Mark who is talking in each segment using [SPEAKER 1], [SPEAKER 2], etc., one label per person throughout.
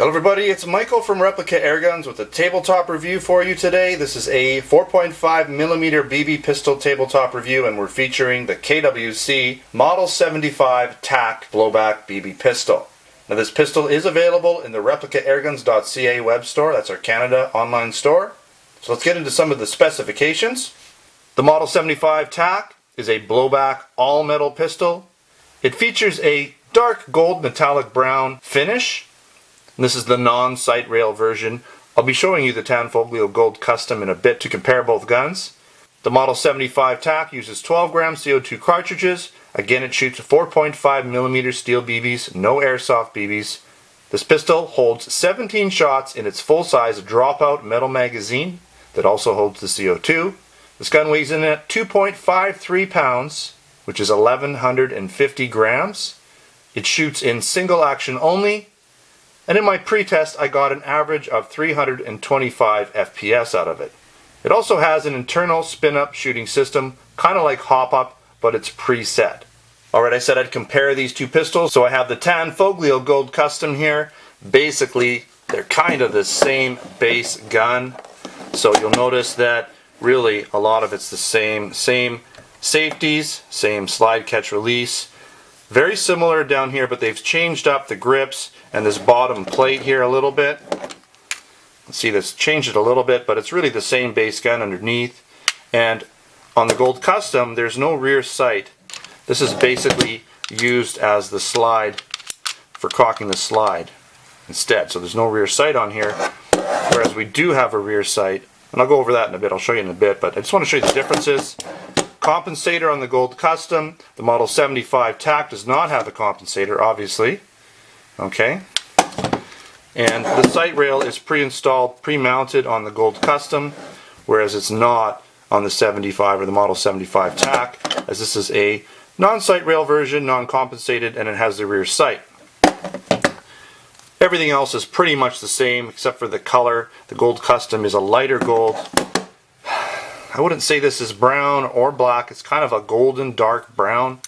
[SPEAKER 1] Hello everybody, it's Michael from Replica Airguns with a tabletop review for you today. This is a 4.5mm BB pistol tabletop review, and we're featuring the KWC Model 75 Tac Blowback BB Pistol. Now this pistol is available in the replicaairguns.ca web store. That's our Canada online store. So let's get into some of the specifications. The Model 75 Tac is a blowback all-metal pistol. It features a dark gold metallic brown finish. This is the non-sight rail version. I'll be showing you the Tanfoglio Gold Custom in a bit to compare both guns. The Model 75 Tac uses 12 gram CO2 cartridges. Again, it shoots 4.5mm steel BBs, no airsoft BBs. This pistol holds 17 shots in its full-size dropout metal magazine that also holds the CO2. This gun weighs in at 2.53 pounds, which is 1,150 grams. It shoots in single action only. And in my pre-test, I got an average of 325 FPS out of it. It also has an internal spin-up shooting system, kind of like hop-up, but it's preset. Alright, I said I'd compare these two pistols, so I have the Tanfoglio Gold Custom here. Basically, they're kind of the same base gun, so you'll notice that really a lot of it's the same safeties, same slide catch release. Very similar down here, but they've changed up the grips and this bottom plate here a little bit. See, this changed it a little bit, but it's really the same base gun underneath. And on the Gold Custom, there's no rear sight. This is basically used as the slide for cocking the slide instead. So there's no rear sight on here, whereas we do have a rear sight. And I'll go over that in a bit. I'll show you in a bit, but I just want to show you the differences. Compensator on the Gold Custom. The Model 75 Tac does not have a compensator, obviously. Okay. And the sight rail is pre-installed, pre-mounted on the Gold Custom, whereas it's not on the 75 or the Model 75 Tac, as this is a non-sight rail version, non-compensated, and it has the rear sight. Everything else is pretty much the same except for the color. The Gold Custom is a lighter gold. I wouldn't say this is brown or black. It's kind of a golden dark brown.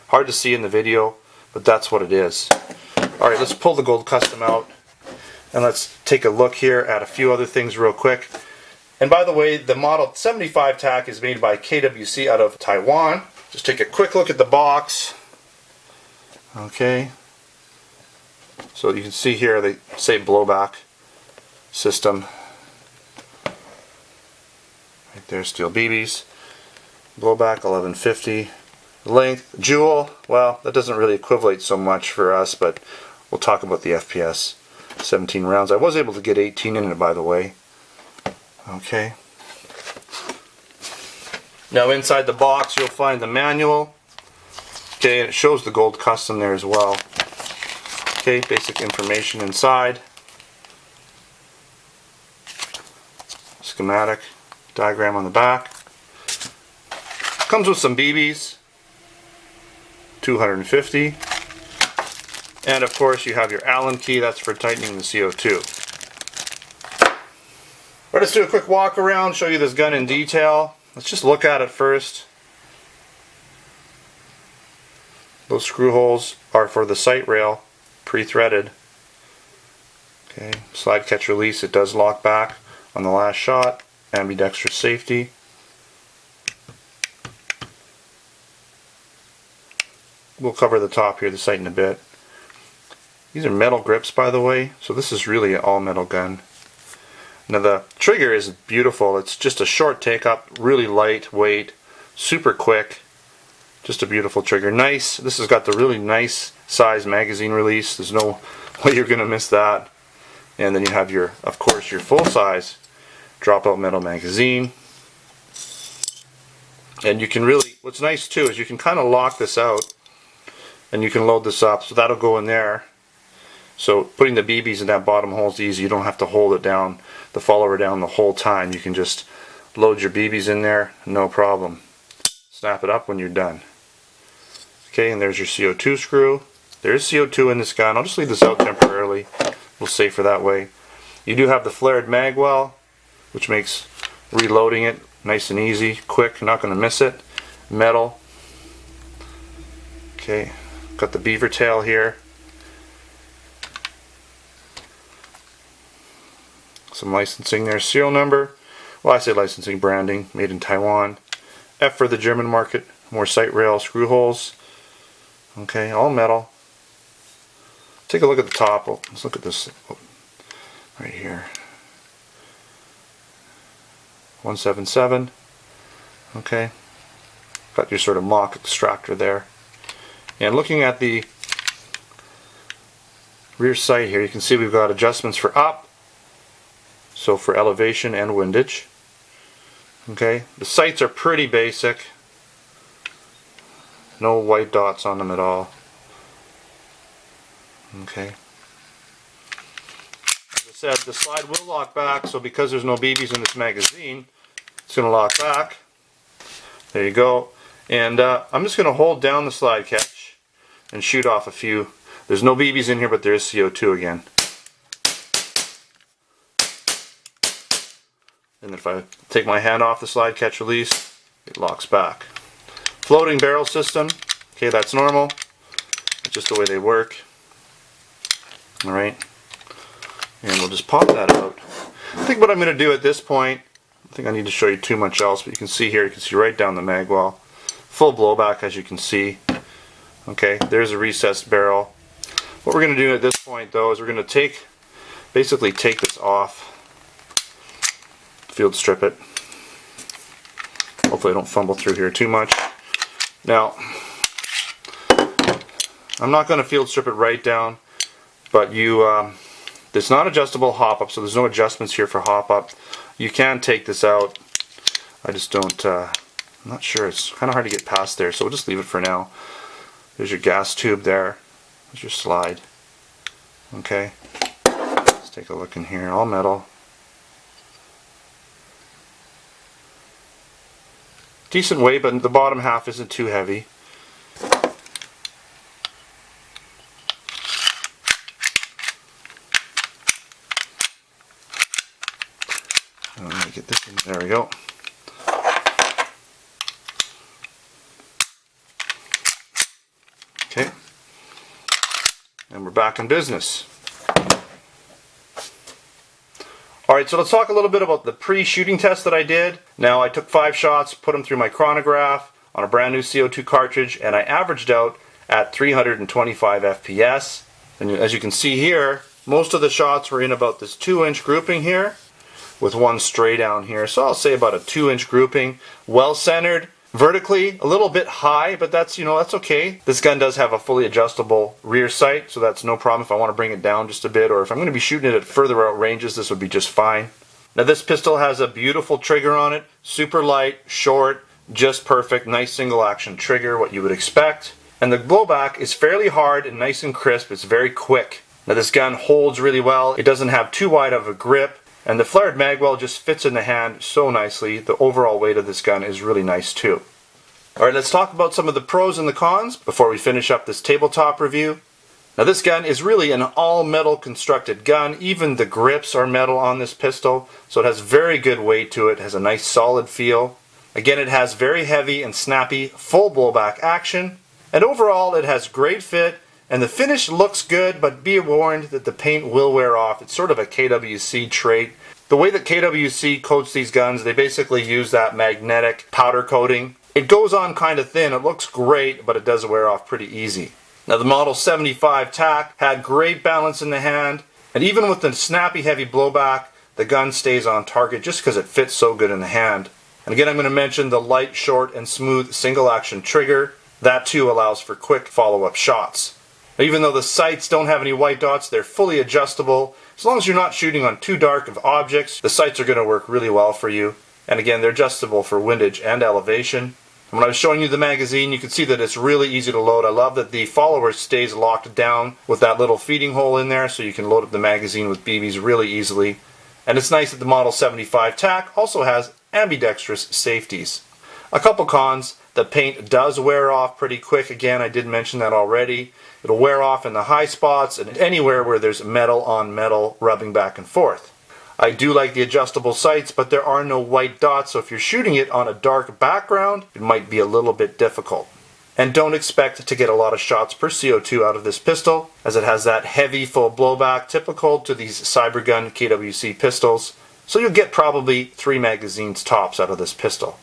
[SPEAKER 1] Hard to see in the video, but that's what it is. Alright, let's pull the Gold Custom out and let's take a look here at a few other things real quick. And by the way, the Model 75 Tac is made by KWC out of Taiwan. Just take a quick look at the box. Okay. So you can see here they say blowback system. Right there, steel BBs. Blowback 1150. Length, jewel, well, that doesn't really equivalent so much for us, but we'll talk about the FPS. 17 rounds. I was able to get 18 in it, by the way. Okay. Now inside the box you'll find the manual. Okay, and it shows the Gold Custom there as well. Okay, basic information inside. Schematic, diagram on the back. Comes with some BBs. 250. And of course you have your Allen key, that's for tightening the CO2. Let's do a quick walk around, show you this gun in detail. Let's just look at it first. Those screw holes are for the sight rail, pre-threaded. Okay, slide catch release, it does lock back on the last shot. Ambidextrous safety. We'll cover the top here, the sight in a bit. These are metal grips, by the way, so this is really an all-metal gun. Now the trigger is beautiful. It's just a short take-up, really lightweight, super quick. Just a beautiful trigger. Nice. This has got the really nice size magazine release. There's no way you're going to miss that. And then you have your, of course, your full-size dropout metal magazine. And you can really, what's nice too is you can kind of lock this out and you can load this up, so that'll go in there. So putting the BBs in that bottom hole is easy. You don't have to hold it down, the follower down the whole time. You can just load your BBs in there, no problem. Snap it up when you're done. Okay, and there's your CO2 screw. There's CO2 in this gun. I'll just leave this out temporarily. We'll safer that way. You do have the flared mag well, which makes reloading it nice and easy, quick, not going to miss it. Metal. Okay, got the beaver tail here. Some licensing there, serial number. Well, I say licensing, branding, made in Taiwan. F for the German market. More sight rail screw holes. Okay, all metal. Take a look at the top. Oh, let's look at this right here. 177. Okay, got your sort of mock extractor there. And looking at the rear sight here, you can see we've got adjustments for up, so for elevation and windage. Okay, the sights are pretty basic. No white dots on them at all. Okay. As I said, the slide will lock back, so because there's no BBs in this magazine, it's going to lock back. There you go. And I'm just going to hold down the slide catch and shoot off a few. There's no BBs in here, but there is CO2 again. And if I take my hand off the slide catch release, it locks back. Floating barrel system. Okay, that's normal. That's just the way they work. Alright. And we'll just pop that out. I think what I'm going to do at this point, I think I need to show you too much else, but you can see here, you can see right down the mag wall. Full blowback, as you can see. Okay, there's a recessed barrel. What we're going to do at this point, though, is we're going to basically take this off. Field strip it. Hopefully I don't fumble through here too much. Now, I'm not going to field strip it right down, but it's not adjustable hop up, so there's no adjustments here for hop up. You can take this out. I just don't, I'm not sure. It's kind of hard to get past there, so we'll just leave it for now. There's your gas tube there. There's your slide. Okay. Let's take a look in here. All metal. Decent weight, but the bottom half isn't too heavy. Let me get this in. There we go. Okay. And we're back in business. Alright, so let's talk a little bit about the pre-shooting test that I did. Now, I took 5 shots, put them through my chronograph on a brand new CO2 cartridge, and I averaged out at 325 FPS. And as you can see here, most of the shots were in about this 2-inch grouping here, with one stray down here. So I'll say about a 2-inch grouping, well centered. Vertically, a little bit high, but that's okay. This gun does have a fully adjustable rear sight, so that's no problem if I want to bring it down just a bit, or if I'm going to be shooting it at further out ranges, this would be just fine. Now this pistol has a beautiful trigger on it, super light, short, just perfect, nice single action trigger, what you would expect. And the blowback is fairly hard and nice and crisp, it's very quick. Now this gun holds really well, it doesn't have too wide of a grip, and the flared magwell just fits in the hand so nicely. The overall weight of this gun is really nice too. Alright, let's talk about some of the pros and the cons before we finish up this tabletop review. Now this gun is really an all metal constructed gun. Even the grips are metal on this pistol, so it has very good weight to it. It has a nice solid feel. Again, it has very heavy and snappy full blowback action. And overall it has great fit. And the finish looks good, but be warned that the paint will wear off. It's sort of a KWC trait. The way that KWC coats these guns, they basically use that magnetic powder coating. It goes on kind of thin. It looks great, but it does wear off pretty easy. Now the Model 75 Tac had great balance in the hand, and even with the snappy heavy blowback, the gun stays on target just because it fits so good in the hand. And again, I'm going to mention the light, short, and smooth single action trigger. That too allows for quick follow-up shots. Even though the sights don't have any white dots, they're fully adjustable. As long as you're not shooting on too dark of objects, the sights are going to work really well for you. And again, they're adjustable for windage and elevation. And when I was showing you the magazine, you can see that it's really easy to load. I love that the follower stays locked down with that little feeding hole in there, so you can load up the magazine with BBs really easily. And it's nice that the Model 75 Tac also has ambidextrous safeties. A couple cons: the paint does wear off pretty quick. Again, I did mention that already. It'll wear off in the high spots and anywhere where there's metal on metal rubbing back and forth. I do like the adjustable sights, but there are no white dots, so if you're shooting it on a dark background, it might be a little bit difficult. And don't expect to get a lot of shots per CO2 out of this pistol, as it has that heavy full blowback typical to these Cybergun KWC pistols. So you'll get probably 3 magazines tops out of this pistol.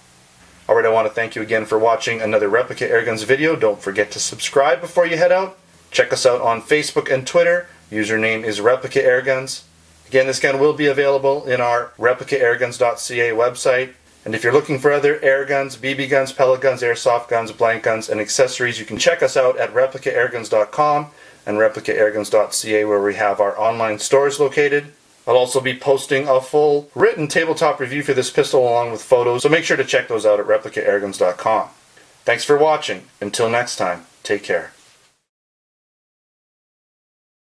[SPEAKER 1] Alright, I want to thank you again for watching another Replica Airguns video. Don't forget to subscribe before you head out. Check us out on Facebook and Twitter. Username is Replica Airguns. Again, this gun will be available in our replicaairguns.ca website. And if you're looking for other air guns, BB guns, pellet guns, airsoft guns, blank guns, and accessories, you can check us out at replicaairguns.com and replicaairguns.ca, where we have our online stores located. I'll also be posting a full written tabletop review for this pistol along with photos, so make sure to check those out at replicaairguns.com. Thanks for watching. Until next time, take care.